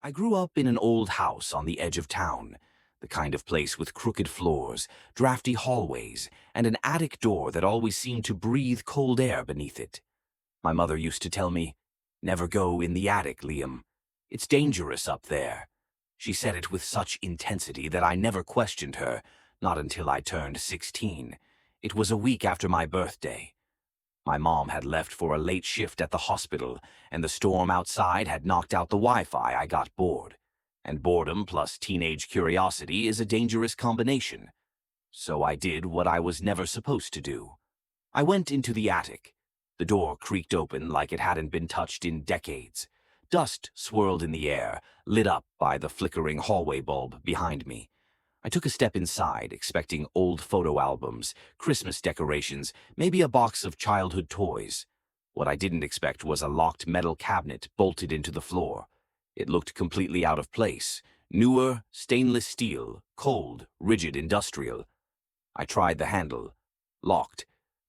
I grew up in an old house on the edge of town, the kind of place with crooked floors, drafty hallways, and an attic door that always seemed to breathe cold air beneath it. My mother used to tell me, "Never go in the attic, Liam. It's dangerous up there." She said it with such intensity that I never questioned her, not until I turned 16. It was a week after my birthday. My mom had left for a late shift at the hospital, and the storm outside had knocked out the Wi-Fi. I got bored. And boredom plus teenage curiosity is a dangerous combination. So I did what I was never supposed to do. I went into the attic. The door creaked open like it hadn't been touched in decades. Dust swirled in the air, lit up by the flickering hallway bulb behind me. I took a step inside, expecting old photo albums, Christmas decorations, maybe a box of childhood toys. What I didn't expect was a locked metal cabinet bolted into the floor. It looked completely out of place. Newer, stainless steel, cold, rigid industrial. I tried the handle. Locked.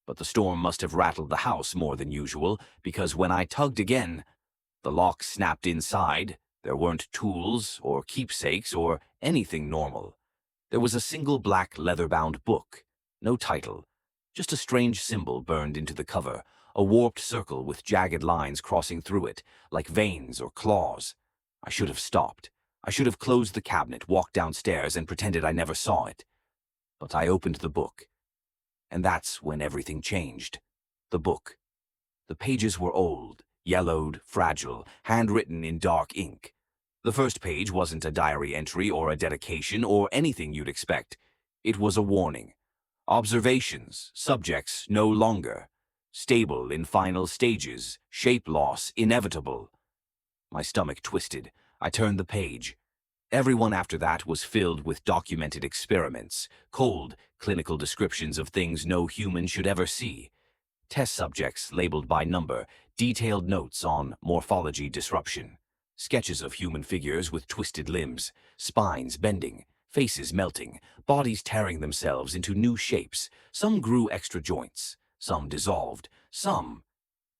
But the storm must have rattled the house more than usual, because when I tugged again, the lock snapped inside. There weren't tools or keepsakes or anything normal. There was a single black leather-bound book. No title. Just a strange symbol burned into the cover, a warped circle with jagged lines crossing through it, like veins or claws. I should have stopped. I should have closed the cabinet, walked downstairs, and pretended I never saw it. But I opened the book. And that's when everything changed. The book. The pages were old, yellowed, fragile, handwritten in dark ink. The first page wasn't a diary entry or a dedication or anything you'd expect. It was a warning. Observations, subjects no longer. Stable in final stages, shape loss inevitable. My stomach twisted. I turned the page. Everyone after that was filled with documented experiments, cold, clinical descriptions of things no human should ever see. Test subjects labeled by number, detailed notes on morphology disruption. Sketches of human figures with twisted limbs, spines bending, faces melting, bodies tearing themselves into new shapes. Some grew extra joints, some dissolved, some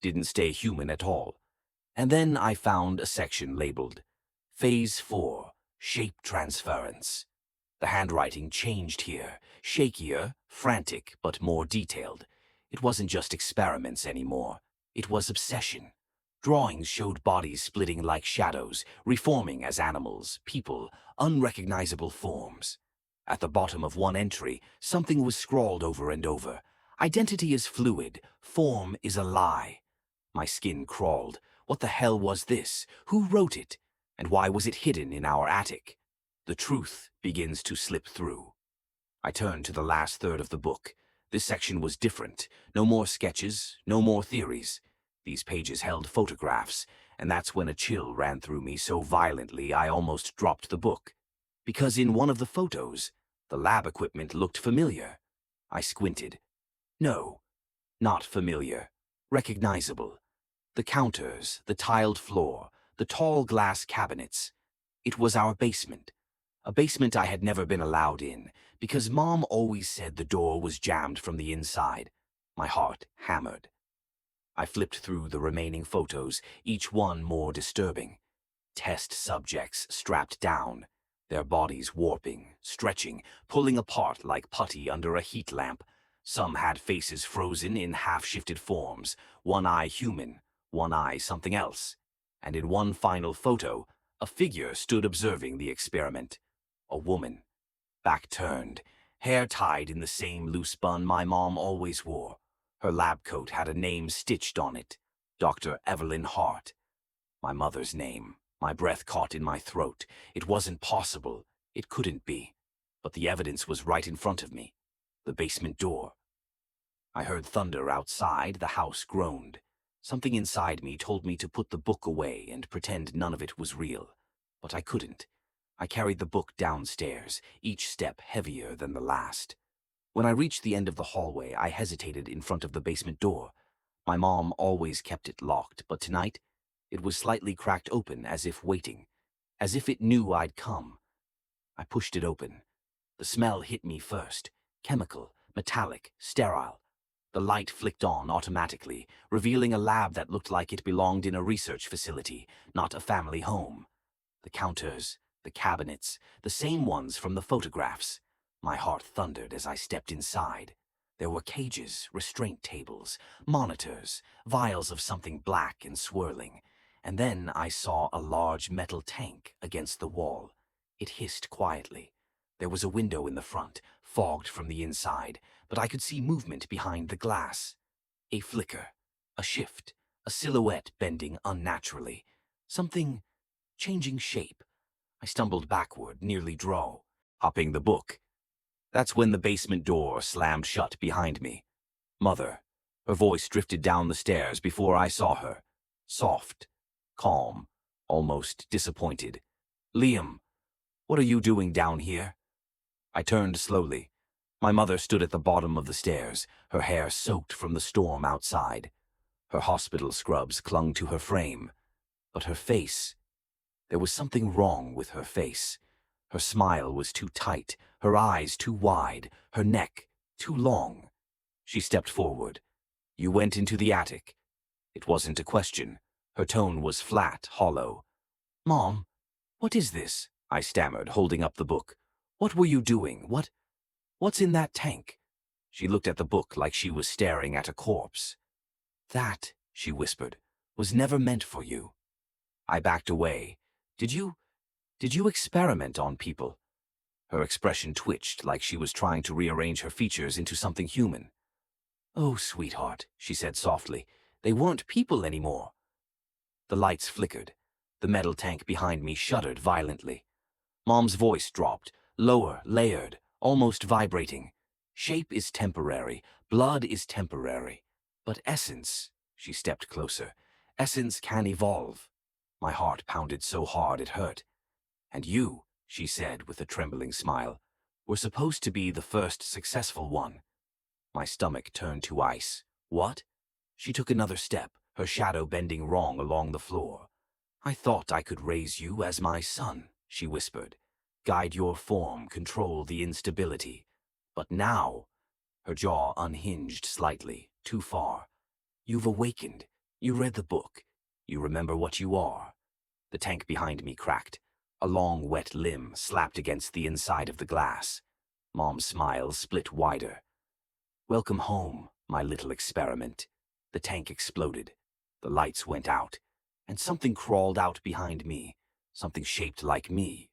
didn't stay human at all. And then I found a section labeled Phase 4, Shape Transference. The handwriting changed here, shakier, frantic, but more detailed. It wasn't just experiments anymore. It was obsession. Drawings showed bodies splitting like shadows, reforming as animals, people, unrecognizable forms. At the bottom of one entry, something was scrawled over and over. Identity is fluid, form is a lie. My skin crawled. What the hell was this? Who wrote it? And why was it hidden in our attic? The truth begins to slip through. I turned to the last third of the book. This section was different. No more sketches, no more theories. These pages held photographs, and that's when a chill ran through me so violently I almost dropped the book. Because in one of the photos, the lab equipment looked familiar. I squinted. No, not familiar. Recognizable. The counters, the tiled floor, the tall glass cabinets. It was our basement. A basement I had never been allowed in, because Mom always said the door was jammed from the inside. My heart hammered. I flipped through the remaining photos, each one more disturbing. Test subjects strapped down, their bodies warping, stretching, pulling apart like putty under a heat lamp. Some had faces frozen in half-shifted forms, one eye human, one eye something else. And in one final photo, a figure stood observing the experiment. A woman, back turned, hair tied in the same loose bun my mom always wore. Her lab coat had a name stitched on it, Dr. Evelyn Hart. My mother's name. My breath caught in my throat. It wasn't possible. It couldn't be. But the evidence was right in front of me. The basement door. I heard thunder outside. The house groaned. Something inside me told me to put the book away and pretend none of it was real. But I couldn't. I carried the book downstairs, each step heavier than the last. When I reached the end of the hallway, I hesitated in front of the basement door. My mom always kept it locked, but tonight, it was slightly cracked open as if waiting, as if it knew I'd come. I pushed it open. The smell hit me first. Chemical, metallic, sterile. The light flicked on automatically, revealing a lab that looked like it belonged in a research facility, not a family home. The counters, the cabinets, the same ones from the photographs. My heart thundered as I stepped inside. There were cages, restraint tables, monitors, vials of something black and swirling. And then I saw a large metal tank against the wall. It hissed quietly. There was a window in the front, fogged from the inside, but I could see movement behind the glass. A flicker, a shift, a silhouette bending unnaturally. Something changing shape. I stumbled backward, nearly dropping the book. That's when the basement door slammed shut behind me. Mother. Her voice drifted down the stairs before I saw her. Soft, calm, almost disappointed. Liam, what are you doing down here? I turned slowly. My mother stood at the bottom of the stairs, her hair soaked from the storm outside. Her hospital scrubs clung to her frame. But her face... There was something wrong with her face. Her smile was too tight, her eyes too wide, her neck too long. She stepped forward. You went into the attic. It wasn't a question. Her tone was flat, hollow. Mom, what is this? I stammered, holding up the book. What were you doing? What's in that tank? She looked at the book like she was staring at a corpse. That, she whispered, was never meant for you. I backed away. Did you experiment on people? Her expression twitched like she was trying to rearrange her features into something human. Oh, sweetheart, she said softly. They weren't people anymore. The lights flickered. The metal tank behind me shuddered violently. Mom's voice dropped, lower, layered, almost vibrating. Shape is temporary, blood is temporary. But essence, she stepped closer, essence can evolve. My heart pounded so hard it hurt. And you, she said with a trembling smile, were supposed to be the first successful one. My stomach turned to ice. What? She took another step, her shadow bending wrong along the floor. I thought I could raise you as my son, she whispered. Guide your form, control the instability. But now, her jaw unhinged slightly, too far. You've awakened. You read the book. You remember what you are. The tank behind me cracked. A long, wet limb slapped against the inside of the glass. Mom's smile split wider. Welcome home, my little experiment. The tank exploded. The lights went out, and something crawled out behind me, something shaped like me,